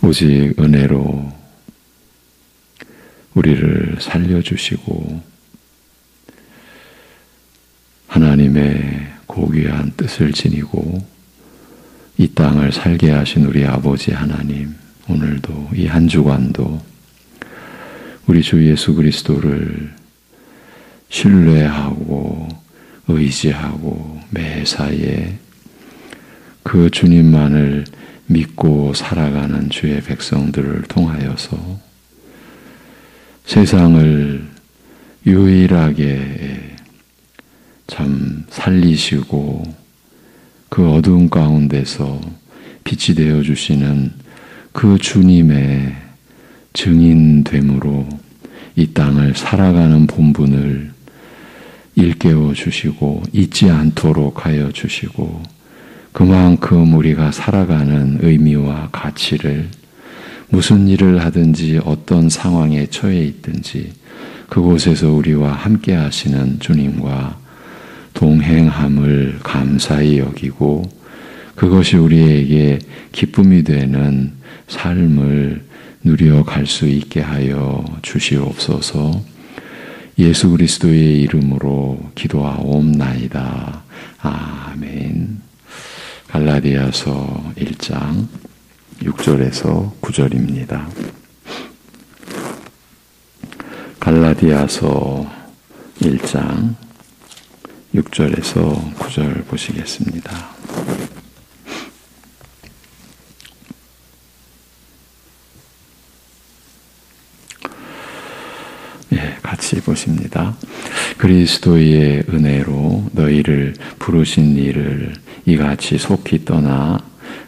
오직 은혜로 우리를 살려주시고 하나님의 고귀한 뜻을 지니고 이 땅을 살게 하신 우리 아버지 하나님, 오늘도 이 한 주간도 우리 주 예수 그리스도를 신뢰하고 의지하고 매사에 그 주님만을 믿고 살아가는 주의 백성들을 통하여서 세상을 유일하게 참 살리시고 그 어두운 가운데서 빛이 되어 주시는 그 주님의 증인됨으로 이 땅을 살아가는 본분을 일깨워 주시고 잊지 않도록 하여 주시고 그만큼 우리가 살아가는 의미와 가치를 무슨 일을 하든지 어떤 상황에 처해 있든지 그곳에서 우리와 함께 하시는 주님과 동행함을 감사히 여기고 그것이 우리에게 기쁨이 되는 삶을 누려갈 수 있게 하여 주시옵소서. 예수 그리스도의 이름으로 기도하옵나이다. 아멘. 갈라디아서 1장 6절에서 9절입니다. 갈라디아서 1장 6절에서 9절 보시겠습니다. 같이 보십니다. 그리스도의 은혜로 너희를 부르신 이를 이같이 속히 떠나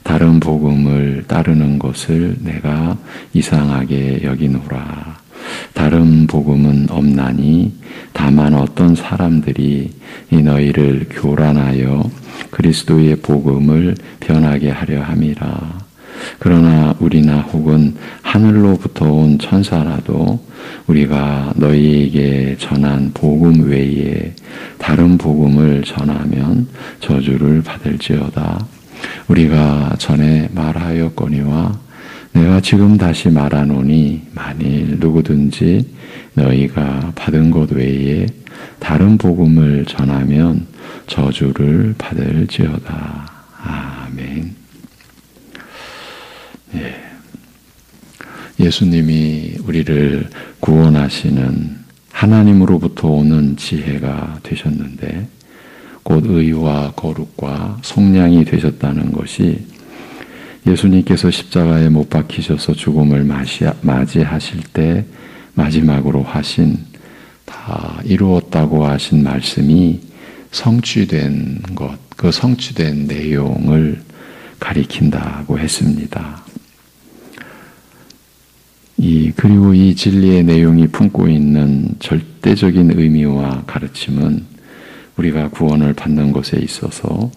다른 복음을 따르는 것을 내가 이상하게 여기노라. 다른 복음은 없나니 다만 어떤 사람들이 이 너희를 교란하여 그리스도의 복음을 변하게 하려 함이라. 그러나 우리나 혹은 하늘로부터 온 천사라도 우리가 너희에게 전한 복음 외에 다른 복음을 전하면 저주를 받을지어다. 우리가 전에 말하였거니와 내가 지금 다시 말하노니 만일 누구든지 너희가 받은 것 외에 다른 복음을 전하면 저주를 받을지어다. 아멘. 예수님이 우리를 구원하시는 하나님으로부터 오는 지혜가 되셨는데 곧 의와 거룩과 속량이 되셨다는 것이 예수님께서 십자가에 못 박히셔서 죽음을 맞이하실 때 마지막으로 하신 다 이루었다고 하신 말씀이 성취된 것, 그 성취된 내용을 가리킨다고 했습니다. 그리고 이 진리의 내용이 품고 있는 절대적인 의미와 가르침은 우리가 구원을 받는 것에 있어서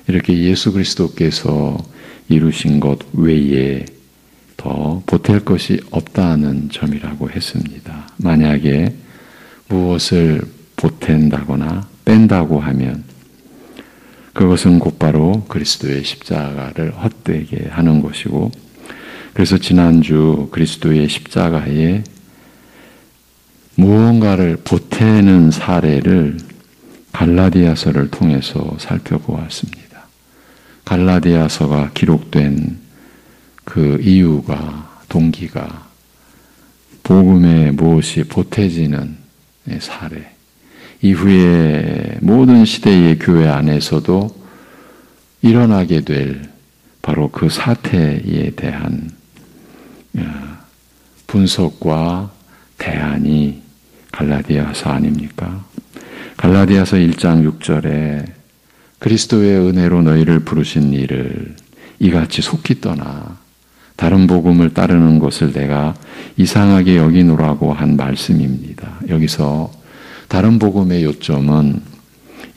이렇게 예수 그리스도께서 이루신 것 외에 더 보탤 것이 없다는 점이라고 했습니다. 만약에 무엇을 보탠다거나 뺀다고 하면 그것은 곧바로 그리스도의 십자가를 헛되게 하는 것이고, 그래서 지난주 그리스도의 십자가에 무언가를 보태는 사례를 갈라디아서를 통해서 살펴보았습니다. 갈라디아서가 기록된 그 이유가, 동기가 복음에 무엇이 보태지는 사례, 이후에 모든 시대의 교회 안에서도 일어나게 될 바로 그 사태에 대한 분석과 대안이 갈라디아서 아닙니까? 갈라디아서 1장 6절에 그리스도의 은혜로 너희를 부르신 이를 이같이 속히 떠나 다른 복음을 따르는 것을 내가 이상하게 여기노라고 한 말씀입니다. 여기서 다른 복음의 요점은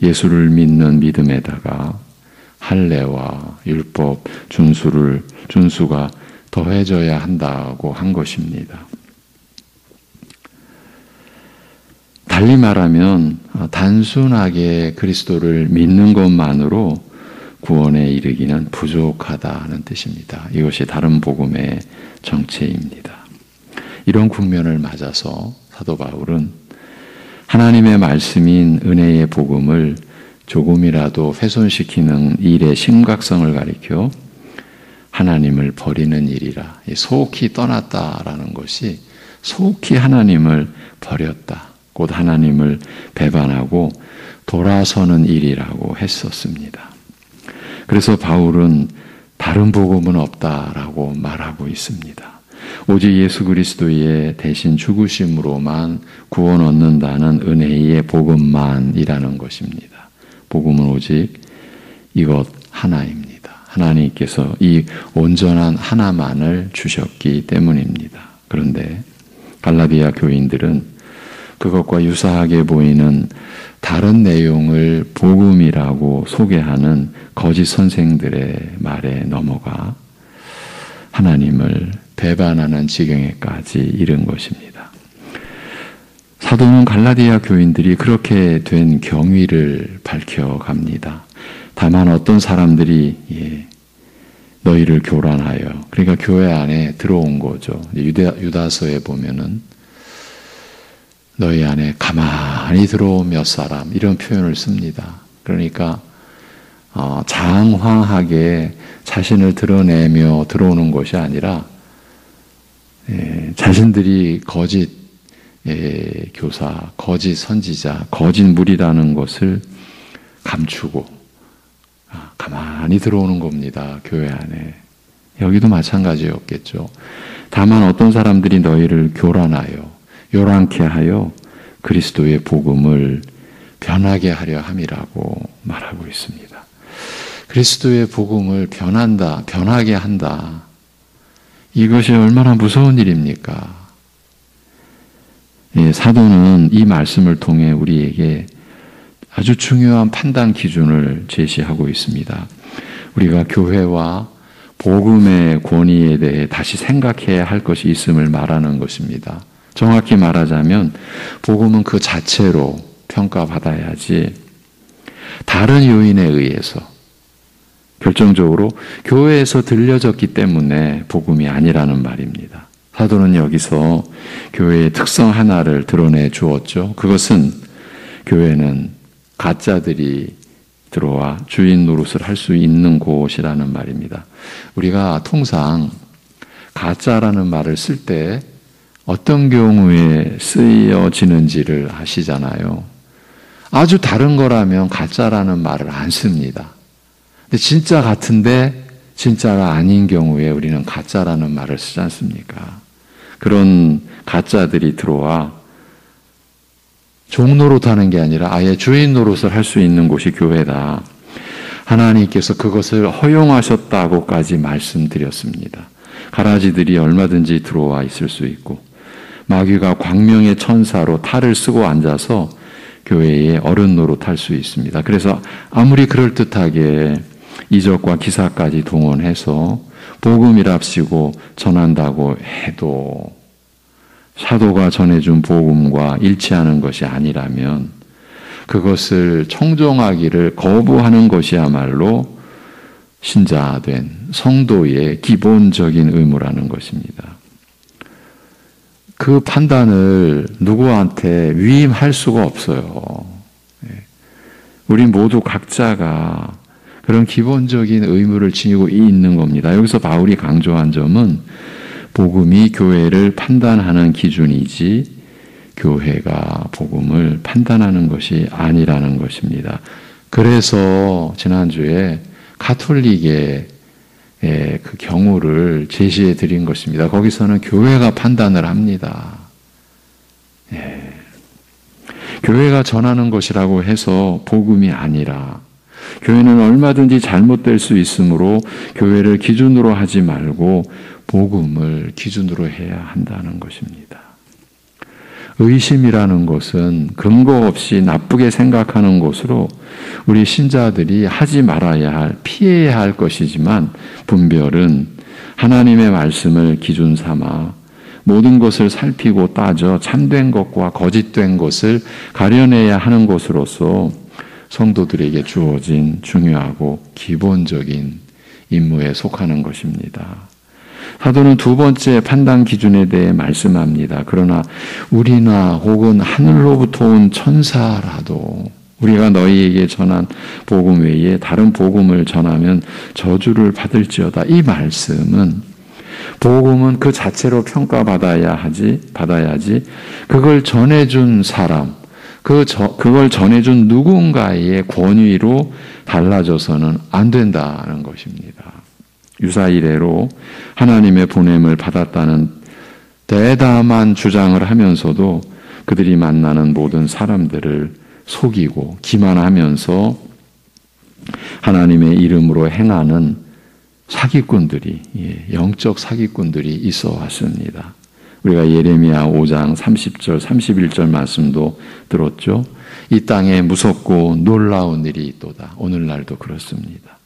예수를 믿는 믿음에다가 할례와 율법 준수가 더해져야 한다고 한 것입니다. 달리 말하면 단순하게 그리스도를 믿는 것만으로 구원에 이르기는 부족하다는 뜻입니다. 이것이 다른 복음의 정체입니다. 이런 국면을 맞아서 사도 바울은 하나님의 말씀인 은혜의 복음을 조금이라도 훼손시키는 일의 심각성을 가리켜 하나님을 버리는 일이라, 속히 떠났다라는 것이 속히 하나님을 버렸다, 곧 하나님을 배반하고 돌아서는 일이라고 했었습니다. 그래서 바울은 다른 복음은 없다라고 말하고 있습니다. 오직 예수 그리스도의 대신 죽으심으로만 구원 얻는다는 은혜의 복음만이라는 것입니다. 복음은 오직 이것 하나입니다. 하나님께서 이 온전한 하나만을 주셨기 때문입니다. 그런데 갈라디아 교인들은 그것과 유사하게 보이는 다른 내용을 복음이라고 소개하는 거짓 선생들의 말에 넘어가 하나님을 배반하는 지경에까지 이른 것입니다. 사도는 갈라디아 교인들이 그렇게 된 경위를 밝혀갑니다. 다만 어떤 사람들이 너희를 교란하여, 그러니까 교회 안에 들어온 거죠. 유다서에 보면은 너희 안에 가만히 들어온 몇 사람, 이런 표현을 씁니다. 그러니까 장황하게 자신을 드러내며 들어오는 것이 아니라 자신들이 거짓 교사, 거짓 선지자, 거짓 무리라는 것을 감추고 가만히 들어오는 겁니다. 교회 안에. 여기도 마찬가지였겠죠. 다만 어떤 사람들이 너희를 교란하여, 요란케 하여 그리스도의 복음을 변하게 하려 함이라고 말하고 있습니다. 그리스도의 복음을 변하게 한다. 이것이 얼마나 무서운 일입니까? 사도는 이 말씀을 통해 우리에게 아주 중요한 판단 기준을 제시하고 있습니다. 우리가 교회와 복음의 권위에 대해 다시 생각해야 할 것이 있음을 말하는 것입니다. 정확히 말하자면 복음은 그 자체로 평가받아야지 다른 요인에 의해서 결정적으로 교회에서 들려졌기 때문에 복음이 아니라는 말입니다. 사도는 여기서 교회의 특성 하나를 드러내 주었죠. 그것은 교회는 가짜들이 들어와 주인 노릇을 할 수 있는 곳이라는 말입니다. 우리가 통상 가짜라는 말을 쓸 때 어떤 경우에 쓰여지는지를 아시잖아요. 아주 다른 거라면 가짜라는 말을 안 씁니다. 근데 진짜 같은데 진짜가 아닌 경우에 우리는 가짜라는 말을 쓰지 않습니까? 그런 가짜들이 들어와 종 노릇하는 게 아니라 아예 주인 노릇을 할 수 있는 곳이 교회다. 하나님께서 그것을 허용하셨다고까지 말씀드렸습니다. 가라지들이 얼마든지 들어와 있을 수 있고 마귀가 광명의 천사로 탈을 쓰고 앉아서 교회에 어른 노릇할 수 있습니다. 그래서 아무리 그럴듯하게 이적과 기사까지 동원해서 복음이랍시고 전한다고 해도 사도가 전해준 복음과 일치하는 것이 아니라면 그것을 청종하기를 거부하는 것이야말로 신자된 성도의 기본적인 의무라는 것입니다. 그 판단을 누구한테 위임할 수가 없어요. 우리 모두 각자가 그런 기본적인 의무를 지니고 있는 겁니다. 여기서 바울이 강조한 점은 복음이 교회를 판단하는 기준이지 교회가 복음을 판단하는 것이 아니라는 것입니다. 그래서 지난주에 가톨릭의 그 경우를 제시해 드린 것입니다. 거기서는 교회가 판단을 합니다. 교회가 전하는 것이라고 해서 복음이 아니라 교회는 얼마든지 잘못될 수 있으므로 교회를 기준으로 하지 말고 복음을 기준으로 해야 한다는 것입니다. 의심이라는 것은 근거 없이 나쁘게 생각하는 것으로 우리 신자들이 하지 말아야 할, 피해야 할 것이지만 분별은 하나님의 말씀을 기준 삼아 모든 것을 살피고 따져 참된 것과 거짓된 것을 가려내야 하는 것으로서 성도들에게 주어진 중요하고 기본적인 임무에 속하는 것입니다. 사도는 두 번째 판단 기준에 대해 말씀합니다. 그러나 우리나 혹은 하늘로부터 온 천사라도 우리가 너희에게 전한 복음 외에 다른 복음을 전하면 저주를 받을지어다. 이 말씀은 복음은 그 자체로 평가받아야지 그걸 전해준 사람, 그걸 전해준 누군가의 권위로 달라져서는 안 된다는 것입니다. 유사 이래로 하나님의 보냄을 받았다는 대담한 주장을 하면서도 그들이 만나는 모든 사람들을 속이고 기만하면서 하나님의 이름으로 행하는 사기꾼들이, 영적 사기꾼들이 있어 왔습니다. 우리가 예레미야 5장 30절, 31절 말씀도 들었죠. 이 땅에 무섭고 놀라운 일이 있도다. 오늘날도 그렇습니다.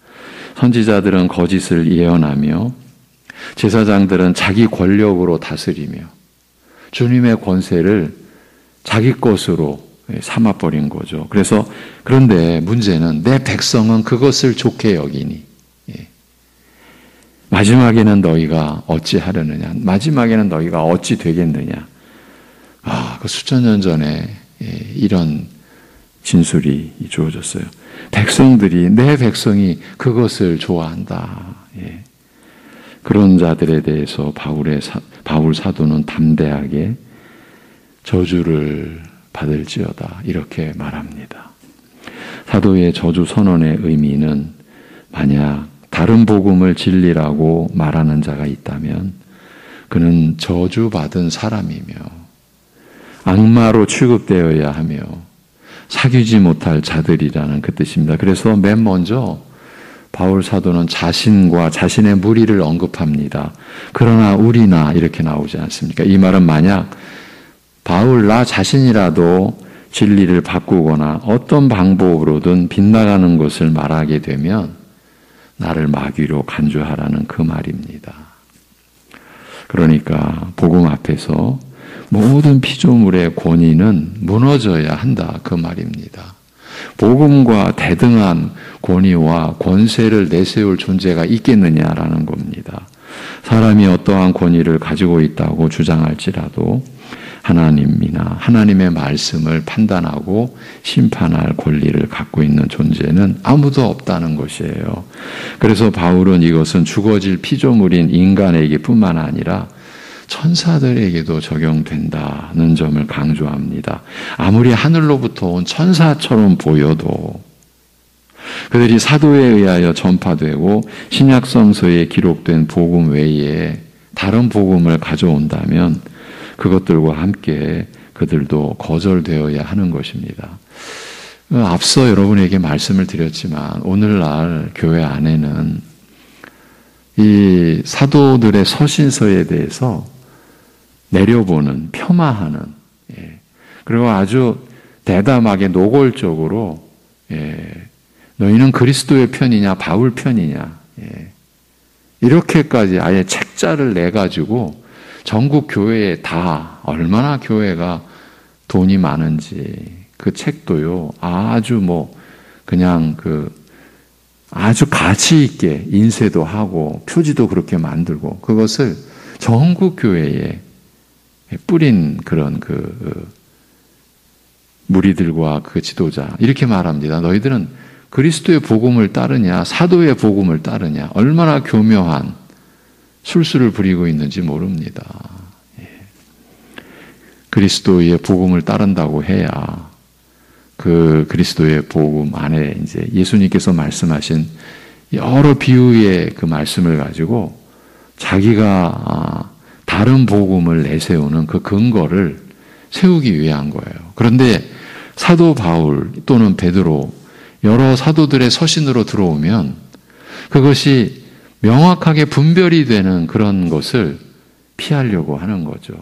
선지자들은 거짓을 예언하며 제사장들은 자기 권력으로 다스리며 주님의 권세를 자기 것으로 삼아버린 거죠. 그런데 문제는 내 백성은 그것을 좋게 여기니 마지막에는 너희가 어찌하려느냐? 마지막에는 너희가 어찌 되겠느냐? 그 수천 년 전에 이런 진술이 주어졌어요. 내 백성이 그것을 좋아한다. 그런 자들에 대해서 바울 사도는 담대하게 저주를 받을지어다 이렇게 말합니다. 사도의 저주 선언의 의미는 만약 다른 복음을 진리라고 말하는 자가 있다면 그는 저주받은 사람이며 악마로 취급되어야 하며 사귀지 못할 자들이라는 그 뜻입니다. 그래서 맨 먼저 바울 사도는 자신과 자신의 무리를 언급합니다. 그러나 우리나 이렇게 나오지 않습니까? 이 말은 만약 바울 나 자신이라도 진리를 바꾸거나 어떤 방법으로든 빗나가는 것을 말하게 되면 나를 마귀로 간주하라는 그 말입니다. 그러니까 복음 앞에서 모든 피조물의 권위는 무너져야 한다 그 말입니다. 복음과 대등한 권위와 권세를 내세울 존재가 있겠느냐라는 겁니다. 사람이 어떠한 권위를 가지고 있다고 주장할지라도 하나님이나 하나님의 말씀을 판단하고 심판할 권리를 갖고 있는 존재는 아무도 없다는 것이에요. 그래서 바울은 이것은 죽어질 피조물인 인간에게 뿐만 아니라 천사들에게도 적용된다는 점을 강조합니다. 아무리 하늘로부터 온 천사처럼 보여도 그들이 사도에 의하여 전파되고 신약성서에 기록된 복음 외에 다른 복음을 가져온다면 그것들과 함께 그들도 거절되어야 하는 것입니다. 앞서 여러분에게 말씀을 드렸지만 오늘날 교회 안에는 이 사도들의 서신서에 대해서 내려보는, 폄하하는, 그리고 아주 대담하게 노골적으로 너희는 그리스도의 편이냐 바울 편이냐 이렇게까지 아예 책자를 내가지고 전국 교회에 다 얼마나 교회가 돈이 많은지 그 책도요 아주 그냥 아주 가치 있게 인쇄도 하고 표지도 그렇게 만들고 그것을 전국 교회에 뿌린 그런 무리들과 그 지도자 이렇게 말합니다. 너희들은 그리스도의 복음을 따르냐 사도의 복음을 따르냐 얼마나 교묘한 술수를 부리고 있는지 모릅니다. 그리스도의 복음을 따른다고 해야 그 그리스도의 복음 안에 이제 예수님께서 말씀하신 여러 비유의 그 말씀을 가지고 자기가 다른 복음을 내세우는 그 근거를 세우기 위한 거예요. 그런데 사도 바울 또는 베드로 여러 사도들의 서신으로 들어오면 그것이 명확하게 분별이 되는 그런 것을 피하려고 하는 거죠.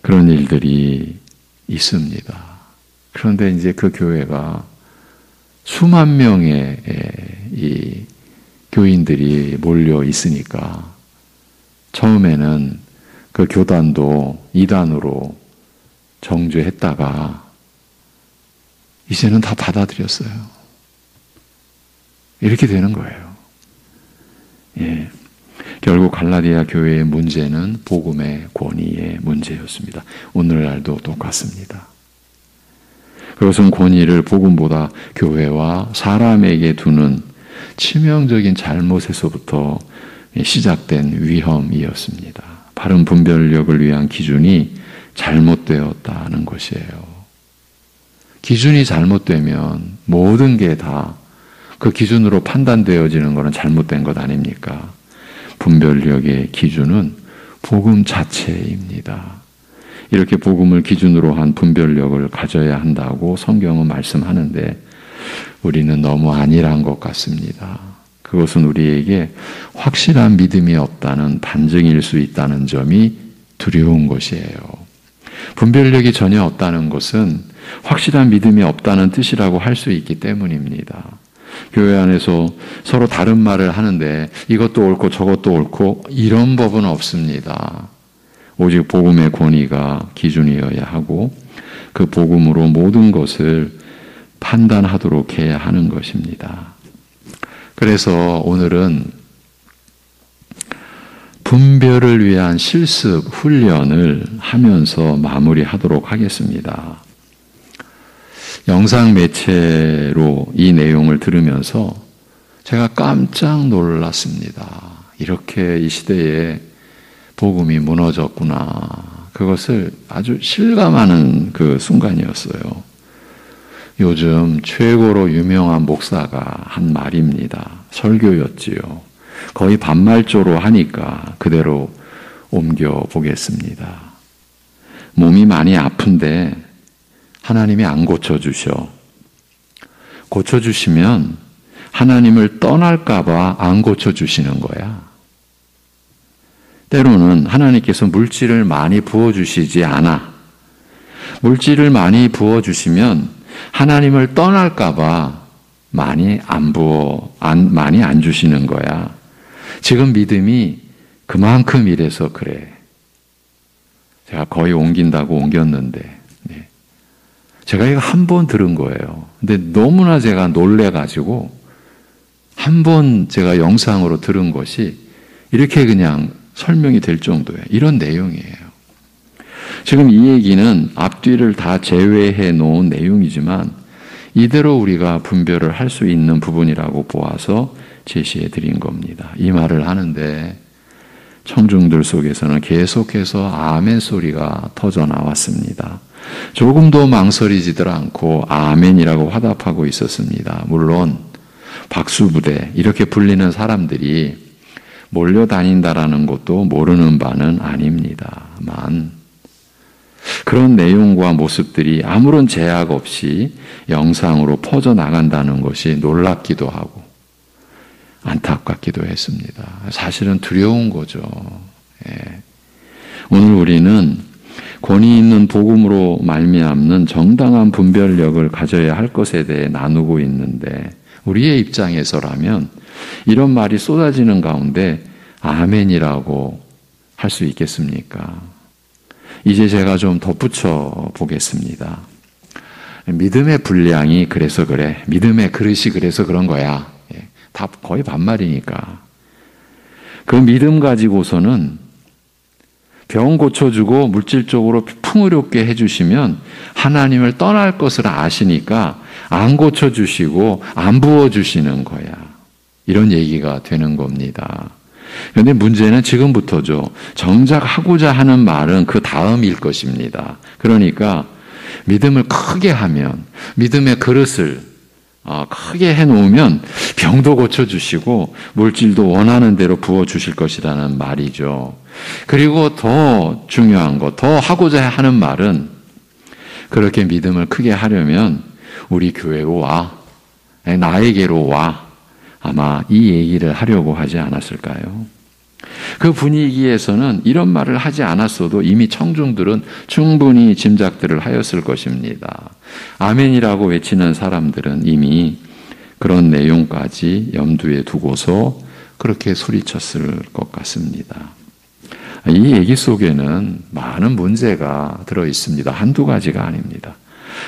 그런 일들이 있습니다. 그런데 이제 그 교회가 수만 명의 이 교인들이 몰려 있으니까 처음에는 그 교단도 이단으로 정죄했다가 이제는 다 받아들였어요. 이렇게 되는 거예요. 예. 결국 갈라디아 교회의 문제는 복음의 권위의 문제였습니다. 오늘날도 똑같습니다. 그것은 권위를 복음보다 교회와 사람에게 두는 치명적인 잘못에서부터 시작된 위험이었습니다. 바른 분별력을 위한 기준이 잘못되었다는 것이에요. 기준이 잘못되면 모든 게 다 그 기준으로 판단되어지는 것은 잘못된 것 아닙니까? 분별력의 기준은 복음 자체입니다. 이렇게 복음을 기준으로 한 분별력을 가져야 한다고 성경은 말씀하는데 우리는 너무 안일한 것 같습니다. 그것은 우리에게 확실한 믿음이 없다는 반증일 수 있다는 점이 두려운 것이에요. 분별력이 전혀 없다는 것은 확실한 믿음이 없다는 뜻이라고 할 수 있기 때문입니다. 교회 안에서 서로 다른 말을 하는데 이것도 옳고 저것도 옳고 이런 법은 없습니다. 오직 복음의 권위가 기준이어야 하고 그 복음으로 모든 것을 판단하도록 해야 하는 것입니다. 그래서 오늘은 분별을 위한 실습 훈련을 하면서 마무리하도록 하겠습니다. 영상 매체로 이 내용을 들으면서 제가 깜짝 놀랐습니다. 이렇게 이 시대에 복음이 무너졌구나. 그것을 아주 실감하는 그 순간이었어요. 요즘 최고로 유명한 목사가 한 말입니다. 설교였지요. 거의 반말조로 하니까 그대로 옮겨보겠습니다. 몸이 많이 아픈데 하나님이 안 고쳐주셔. 고쳐주시면 하나님을 떠날까봐 안 고쳐주시는 거야. 때로는 하나님께서 물질을 많이 부어주시지 않아. 물질을 많이 부어주시면 하나님을 떠날까봐 많이 안 주시는 거야. 지금 믿음이 그만큼 이래서 그래. 제가 거의 옮긴다고 옮겼는데, 제가 이거 한 번 들은 거예요. 근데 너무나 제가 놀래가지고 한 번 제가 영상으로 들은 것이 이렇게 그냥 설명이 될 정도예요. 이런 내용이에요. 지금 이 얘기는 앞뒤를 다 제외해 놓은 내용이지만 이대로 우리가 분별을 할 수 있는 부분이라고 보아서 제시해 드린 겁니다. 이 말을 하는데 청중들 속에서는 계속해서 아멘 소리가 터져 나왔습니다. 조금도 망설이지들 않고 아멘이라고 화답하고 있었습니다. 물론 박수부대 이렇게 불리는 사람들이 몰려다닌다라는 것도 모르는 바는 아닙니다만 그런 내용과 모습들이 아무런 제약 없이 영상으로 퍼져나간다는 것이 놀랍기도 하고 안타깝기도 했습니다. 사실은 두려운 거죠. 오늘 우리는 권위 있는 복음으로 말미암는 정당한 분별력을 가져야 할 것에 대해 나누고 있는데 우리의 입장에서라면 이런 말이 쏟아지는 가운데 아멘이라고 할 수 있겠습니까? 이제 제가 좀 덧붙여 보겠습니다. 믿음의 분량이 그래서 그래. 믿음의 그릇이 그래서 그런 거야. 다 거의 반말이니까. 그 믿음 가지고서는 병 고쳐주고 물질적으로 풍요롭게 해주시면 하나님을 떠날 것을 아시니까 안 고쳐주시고 안 부어주시는 거야. 이런 얘기가 되는 겁니다. 그런데 문제는 지금부터죠. 정작 하고자 하는 말은 그 다음일 것입니다. 그러니까 믿음을 크게 하면 믿음의 그릇을 크게 해놓으면 병도 고쳐주시고 물질도 원하는 대로 부어주실 것이라는 말이죠. 그리고 더 중요한 것, 더 하고자 하는 말은 그렇게 믿음을 크게 하려면 우리 교회로 와, 나에게로 와. 아마 이 얘기를 하려고 하지 않았을까요? 그 분위기에서는 이런 말을 하지 않았어도 이미 청중들은 충분히 짐작들을 하였을 것입니다. 아멘이라고 외치는 사람들은 이미 그런 내용까지 염두에 두고서 그렇게 소리쳤을 것 같습니다. 이 얘기 속에는 많은 문제가 들어 있습니다. 한두 가지가 아닙니다.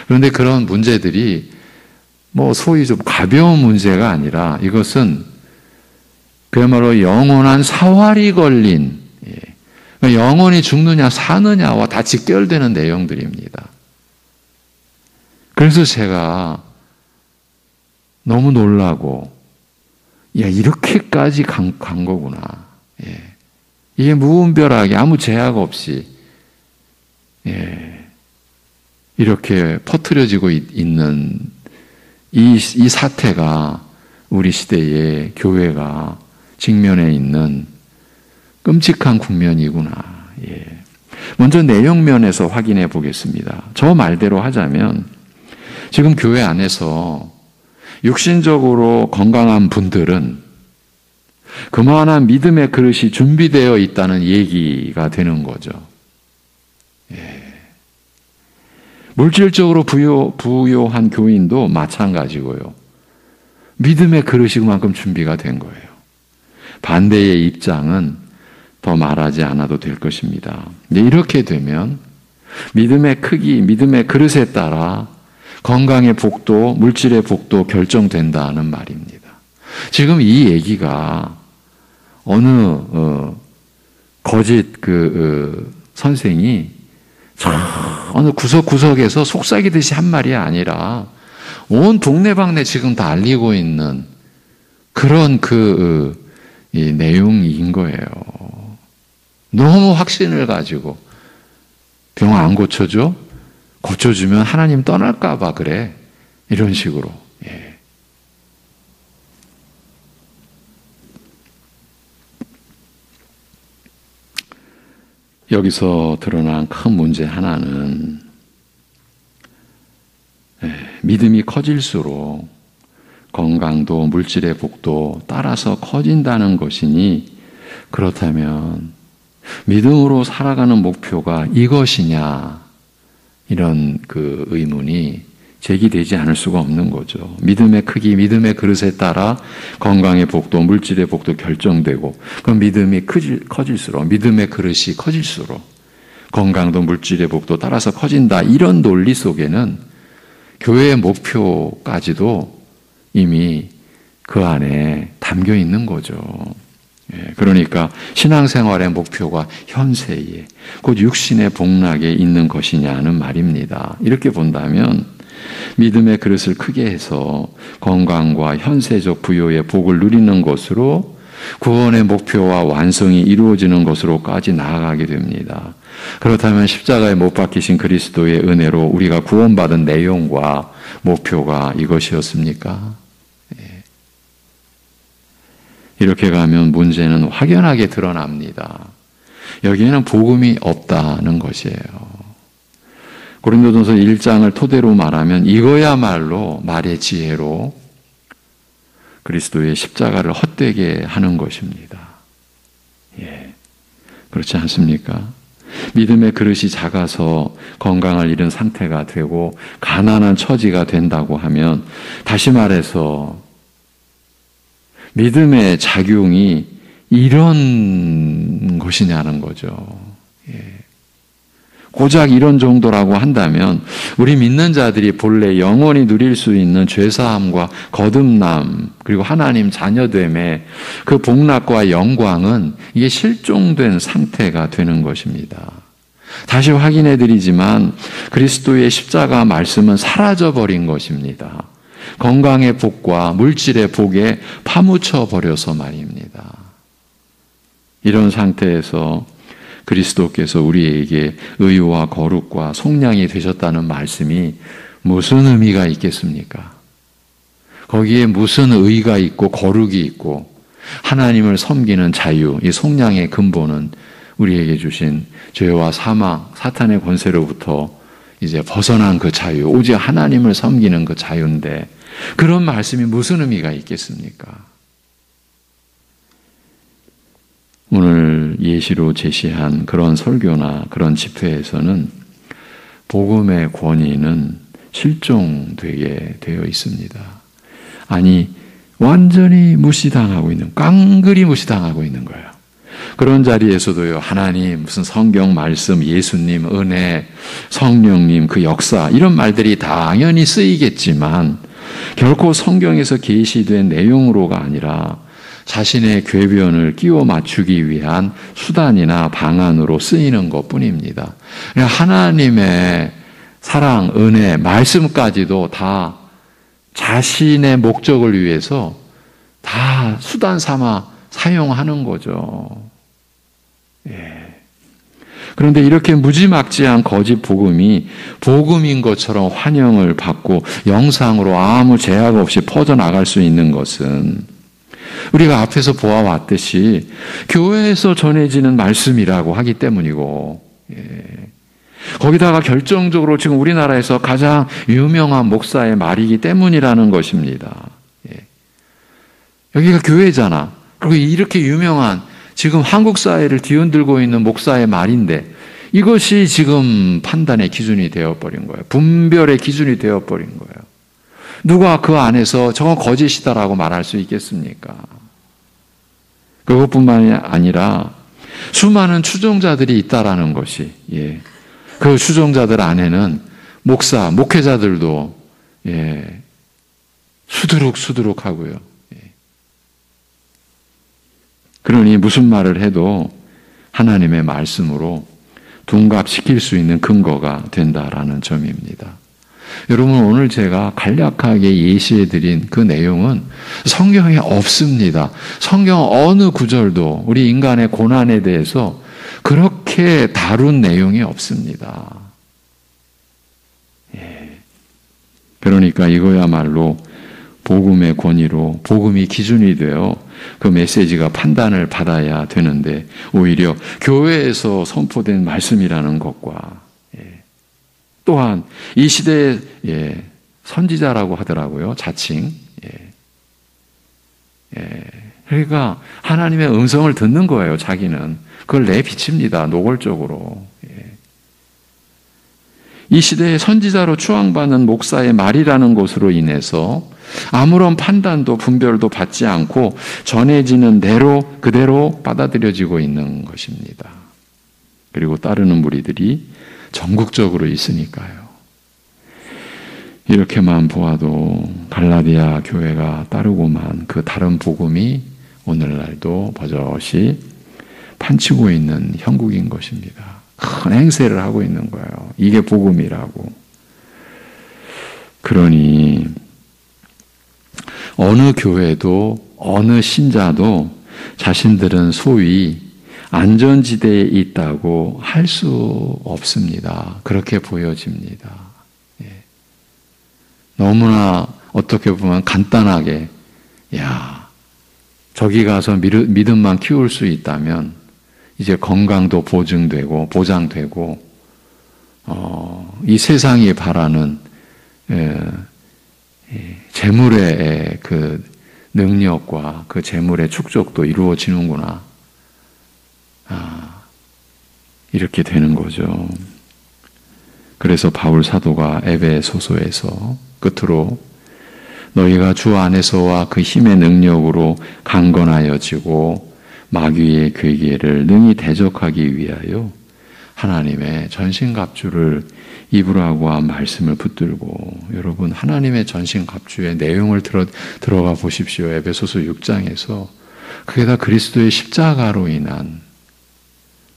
그런데 그런 문제들이 소위 좀 가벼운 문제가 아니라 이것은 그야말로 영원한 사활이 걸린, 영원히 죽느냐 사느냐와 다 직결되는 내용들입니다. 그래서 제가 너무 놀라고, 이렇게까지 간 거구나. 이게 무분별하게 아무 제약 없이 이렇게 퍼뜨려지고 있는 이 사태가 우리 시대의 교회가 직면해 있는 끔찍한 국면이구나. 먼저 내용면에서 확인해 보겠습니다. 저 말대로 하자면 지금 교회 안에서 육신적으로 건강한 분들은 그만한 믿음의 그릇이 준비되어 있다는 얘기가 되는 거죠. 물질적으로 부유한 교인도 마찬가지고요. 믿음의 그릇이 그만큼 준비가 된 거예요. 반대의 입장은 더 말하지 않아도 될 것입니다. 이렇게 되면 믿음의 크기, 믿음의 그릇에 따라 건강의 복도, 물질의 복도 결정된다는 말입니다. 지금 이 얘기가 어느 거짓 선생이 어느 구석구석에서 속삭이듯이 한 말이 아니라 온 동네방네 지금 다 알리고 있는 그런 이 내용인 거예요. 너무 확신을 가지고 병 안 고쳐줘? 고쳐주면 하나님 떠날까 봐 그래. 이런 식으로. 여기서 드러난 큰 문제 하나는 믿음이 커질수록 건강도 물질의 복도 따라서 커진다는 것이니, 그렇다면 믿음으로 살아가는 목표가 이것이냐, 이런 의문이 제기되지 않을 수가 없는 거죠. 믿음의 크기, 믿음의 그릇에 따라 건강의 복도, 물질의 복도 결정되고, 그럼 믿음이 커질수록, 믿음의 그릇이 커질수록 건강도 물질의 복도 따라서 커진다. 이런 논리 속에는 교회의 목표까지도 이미 그 안에 담겨 있는 거죠. 그러니까 신앙생활의 목표가 현세에, 곧 육신의 복락에 있는 것이냐는 말입니다. 이렇게 본다면 믿음의 그릇을 크게 해서 건강과 현세적 부요의 복을 누리는 것으로 구원의 목표와 완성이 이루어지는 것으로까지 나아가게 됩니다. 그렇다면 십자가에 못 박히신 그리스도의 은혜로 우리가 구원받은 내용과 목표가 이것이었습니까? 이렇게 가면 문제는 확연하게 드러납니다. 여기에는 복음이 없다는 것이에요. 고린도전서 1장을 토대로 말하면 이거야말로 말의 지혜로 그리스도의 십자가를 헛되게 하는 것입니다. 그렇지 않습니까? 믿음의 그릇이 작아서 건강을 잃은 상태가 되고 가난한 처지가 된다고 하면, 다시 말해서 믿음의 작용이 이런 것이냐는 거죠. 고작 이런 정도라고 한다면 우리 믿는 자들이 본래 영원히 누릴 수 있는 죄사함과 거듭남, 그리고 하나님 자녀됨의 그 복락과 영광은 이게 실종된 상태가 되는 것입니다. 다시 확인해 드리지만 그리스도의 십자가 말씀은 사라져버린 것입니다. 건강의 복과 물질의 복에 파묻혀 버려서 말입니다. 이런 상태에서 그리스도께서 우리에게 의와 거룩과 속량이 되셨다는 말씀이 무슨 의미가 있겠습니까? 거기에 무슨 의가 있고 거룩이 있고 하나님을 섬기는 자유, 이 속량의 근본은 우리에게 주신 죄와 사망, 사탄의 권세로부터 이제 벗어난 그 자유, 오직 하나님을 섬기는 그 자유인데, 그런 말씀이 무슨 의미가 있겠습니까? 오늘 예시로 제시한 그런 설교나 그런 집회에서는 복음의 권위는 실종되게 되어 있습니다. 아니, 완전히 무시당하고 있는, 깡그리 무시당하고 있는 거예요. 그런 자리에서도요, 하나님, 무슨 성경 말씀, 예수님, 은혜, 성령님, 그 역사, 이런 말들이 당연히 쓰이겠지만, 결코 성경에서 계시된 내용으로가 아니라 자신의 궤변을 끼워 맞추기 위한 수단이나 방안으로 쓰이는 것 뿐입니다. 하나님의 사랑, 은혜, 말씀까지도 다 자신의 목적을 위해서 다 수단 삼아 사용하는 거죠. 예. 그런데 이렇게 무지막지한 거짓 복음이 복음인 것처럼 환영을 받고 영상으로 아무 제약 없이 퍼져나갈 수 있는 것은 우리가 앞에서 보아왔듯이 교회에서 전해지는 말씀이라고 하기 때문이고, 예. 거기다가 결정적으로 지금 우리나라에서 가장 유명한 목사의 말이기 때문이라는 것입니다. 예. 여기가 교회잖아. 그리고 이렇게 유명한 지금 한국 사회를 뒤흔들고 있는 목사의 말인데 이것이 지금 판단의 기준이 되어버린 거예요. 분별의 기준이 되어버린 거예요. 누가 그 안에서 저건 거짓이다라고 말할 수 있겠습니까? 그것뿐만이 아니라 수많은 추종자들이 있다라는 것이, 예. 그 추종자들 안에는 목사, 목회자들도, 예. 수두룩 하고요. 예. 그러니 무슨 말을 해도 하나님의 말씀으로 둔갑시킬 수 있는 근거가 된다라는 점입니다. 여러분, 오늘 제가 간략하게 예시해드린 그 내용은 성경에 없습니다. 성경 어느 구절도 우리 인간의 고난에 대해서 그렇게 다룬 내용이 없습니다. 예. 그러니까 이거야말로 복음의 권위로 복음이 기준이 되어 그 메시지가 판단을 받아야 되는데 오히려 교회에서 선포된 말씀이라는 것과 또한 이 시대의, 예, 선지자라고 하더라고요. 자칭. 예. 예. 그러니까 하나님의 음성을 듣는 거예요. 자기는. 그걸 내비칩니다. 노골적으로. 예. 이 시대의 선지자로 추앙받는 목사의 말이라는 것으로 인해서 아무런 판단도 분별도 받지 않고 전해지는 대로 그대로 받아들여지고 있는 것입니다. 그리고 따르는 무리들이 전국적으로 있으니까요. 이렇게만 보아도 갈라디아 교회가 따르고만 그 다른 복음이 오늘날도 버젓이 판치고 있는 형국인 것입니다. 큰 행세를 하고 있는 거예요. 이게 복음이라고. 그러니 어느 교회도 어느 신자도 자신들은 소위 안전지대에 있다고 할 수 없습니다. 그렇게 보여집니다. 예. 너무나 어떻게 보면 간단하게, 야, 저기 가서 믿음만 키울 수 있다면 이제 건강도 보증되고 보장되고 이 세상이 바라는 재물의 그 능력과 그 재물의 축적도 이루어지는구나. 이렇게 되는 거죠. 그래서 바울 사도가 에베소서에서 끝으로 너희가 주 안에서와 그 힘의 능력으로 강건하여지고 마귀의 괴계를 능히 대적하기 위하여 하나님의 전신갑주를 입으라고 한 말씀을 붙들고, 여러분 하나님의 전신갑주의 내용을 들어가 보십시오. 에베소서 6장에서 그게 다 그리스도의 십자가로 인한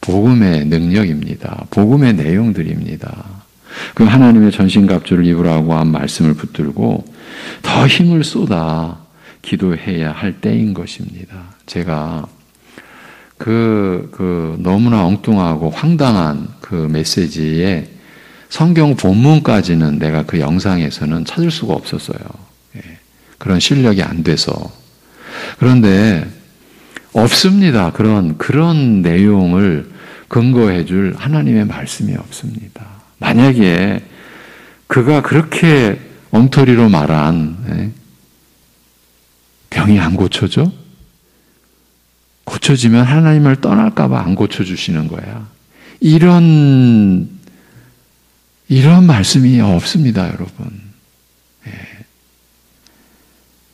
복음의 능력입니다. 복음의 내용들입니다. 그 하나님의 전신갑주를 입으라고 한 말씀을 붙들고 더 힘을 쏟아 기도해야 할 때인 것입니다. 제가 너무나 엉뚱하고 황당한 그 메시지의 성경 본문까지는 내가 그 영상에서는 찾을 수가 없었어요. 예. 그런 실력이 안 돼서. 그런데 없습니다. 그런 내용을 근거해 줄 하나님의 말씀이 없습니다. 만약에 그가 그렇게 엉터리로 말한 병이 안 고쳐져? 고쳐지면 하나님을 떠날까 봐 안 고쳐주시는 거야. 이런 말씀이 없습니다, 여러분.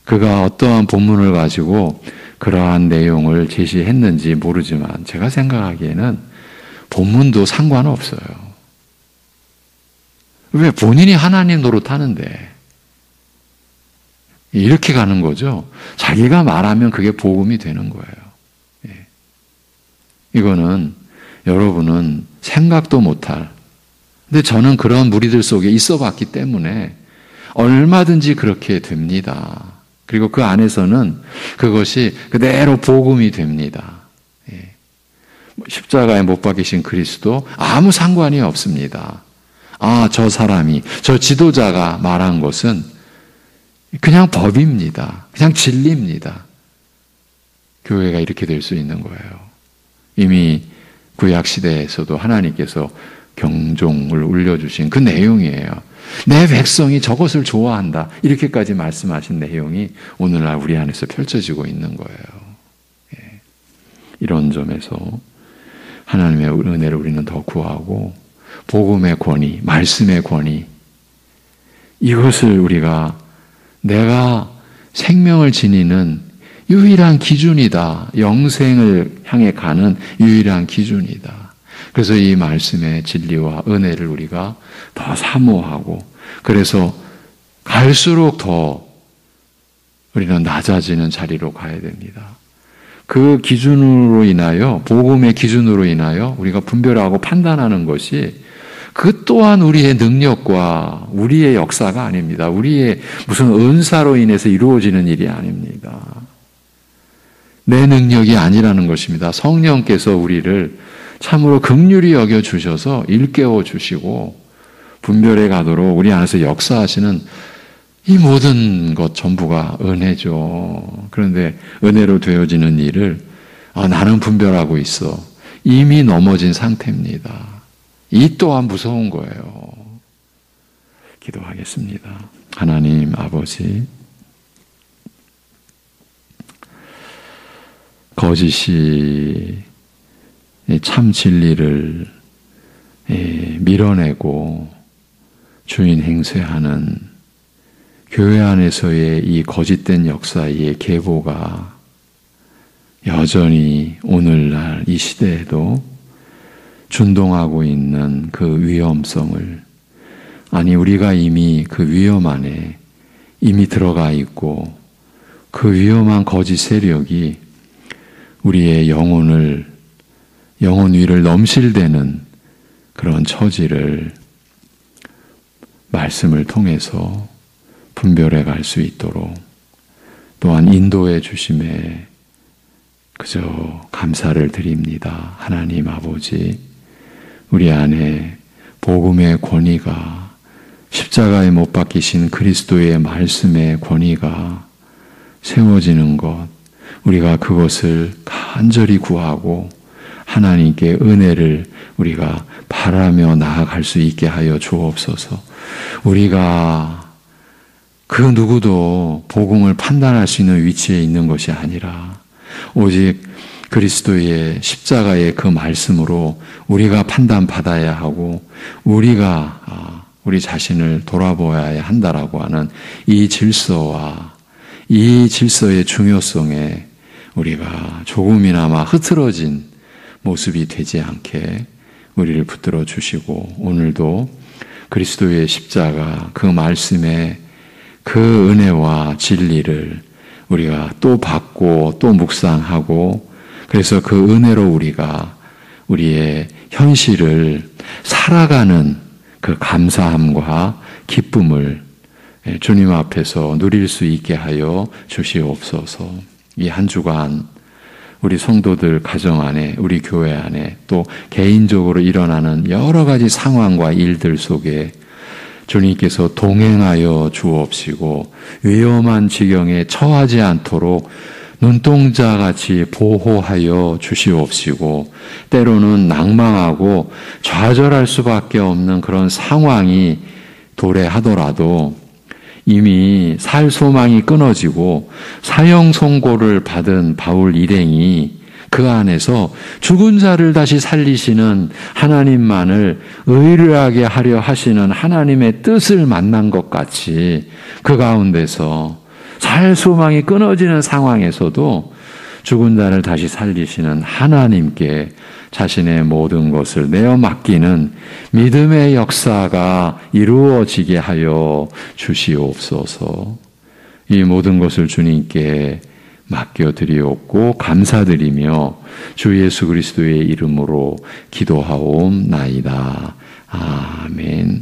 그가 어떠한 본문을 가지고 그러한 내용을 제시했는지 모르지만 제가 생각하기에는 본문도 상관없어요. 왜? 본인이 하나님 노릇하는데 이렇게 가는 거죠. 자기가 말하면 그게 복음이 되는 거예요. 예. 이거는 여러분은 생각도 못할, 근데 저는 그런 무리들 속에 있어 봤기 때문에 얼마든지 그렇게 됩니다. 그리고 그 안에서는 그것이 그대로 복음이 됩니다. 예. 십자가에 못 박히신 그리스도 아무 상관이 없습니다. 저 사람이, 저 지도자가 말한 것은 그냥 법입니다. 그냥 진리입니다. 교회가 이렇게 될 수 있는 거예요. 이미 구약 시대에서도 하나님께서 경종을 울려주신 그 내용이에요. 내 백성이 저것을 좋아한다. 이렇게까지 말씀하신 내용이 오늘날 우리 안에서 펼쳐지고 있는 거예요. 예. 이런 점에서 하나님의 은혜를 우리는 더 구하고 복음의 권위, 말씀의 권위, 이것을 우리가 내가 생명을 지니는 유일한 기준이다. 영생을 향해 가는 유일한 기준이다. 그래서 이 말씀의 진리와 은혜를 우리가 더 사모하고, 그래서 갈수록 더 우리는 낮아지는 자리로 가야 됩니다. 그 기준으로 인하여, 복음의 기준으로 인하여 우리가 분별하고 판단하는 것이 그 또한 우리의 능력과 우리의 역사가 아닙니다. 우리의 무슨 은사로 인해서 이루어지는 일이 아닙니다. 내 능력이 아니라는 것입니다. 성령께서 우리를 참으로 긍휼히 여겨주셔서 일깨워 주시고 분별해 가도록 우리 안에서 역사하시는 이 모든 것 전부가 은혜죠. 그런데 은혜로 되어지는 일을 나는 분별하고 있어. 이미 넘어진 상태입니다. 이 또한 무서운 거예요. 기도하겠습니다. 하나님 아버지, 거짓이 참 진리를 밀어내고 주인 행세하는 교회 안에서의 이 거짓된 역사의 계보가 여전히 오늘날 이 시대에도 준동하고 있는 그 위험성을, 우리가 이미 그 위험 안에 이미 들어가 있고 그 위험한 거짓 세력이 우리의 영혼 위를 넘실대는 그런 처지를 말씀을 통해서 분별해 갈 수 있도록 또한 인도해 주심에 그저 감사를 드립니다. 하나님 아버지, 우리 안에 복음의 권위가, 십자가에 못 박히신 그리스도의 말씀의 권위가 세워지는 것, 우리가 그것을 간절히 구하고 하나님께 은혜를 우리가 바라며 나아갈 수 있게 하여 주옵소서. 우리가 그 누구도 복음을 판단할 수 있는 위치에 있는 것이 아니라 오직 그리스도의 십자가의 그 말씀으로 우리가 판단받아야 하고 우리가 우리 자신을 돌아보아야 한다라고 하는 이 질서와 이 질서의 중요성에 우리가 조금이나마 흐트러진 모습이 되지 않게 우리를 붙들어 주시고, 오늘도 그리스도의 십자가 그 말씀의 그 은혜와 진리를 우리가 또 받고 또 묵상하고, 그래서 그 은혜로 우리가 우리의 현실을 살아가는 그 감사함과 기쁨을 주님 앞에서 누릴 수 있게 하여 주시옵소서. 이 한 주간 우리 성도들 가정 안에, 우리 교회 안에, 또 개인적으로 일어나는 여러 가지 상황과 일들 속에 주님께서 동행하여 주옵시고 위험한 지경에 처하지 않도록 눈동자같이 보호하여 주시옵시고, 때로는 낭망하고 좌절할 수밖에 없는 그런 상황이 도래하더라도 이미 살 소망이 끊어지고 사형 선고를 받은 바울 일행이 그 안에서 죽은 자를 다시 살리시는 하나님만을 의뢰하게 하려 하시는 하나님의 뜻을 만난 것 같이 그 가운데서 살 소망이 끊어지는 상황에서도 죽은 자를 다시 살리시는 하나님께 자신의 모든 것을 내어 맡기는 믿음의 역사가 이루어지게 하여 주시옵소서. 이 모든 것을 주님께 맡겨드리옵고 감사드리며 주 예수 그리스도의 이름으로 기도하옵나이다. 아멘.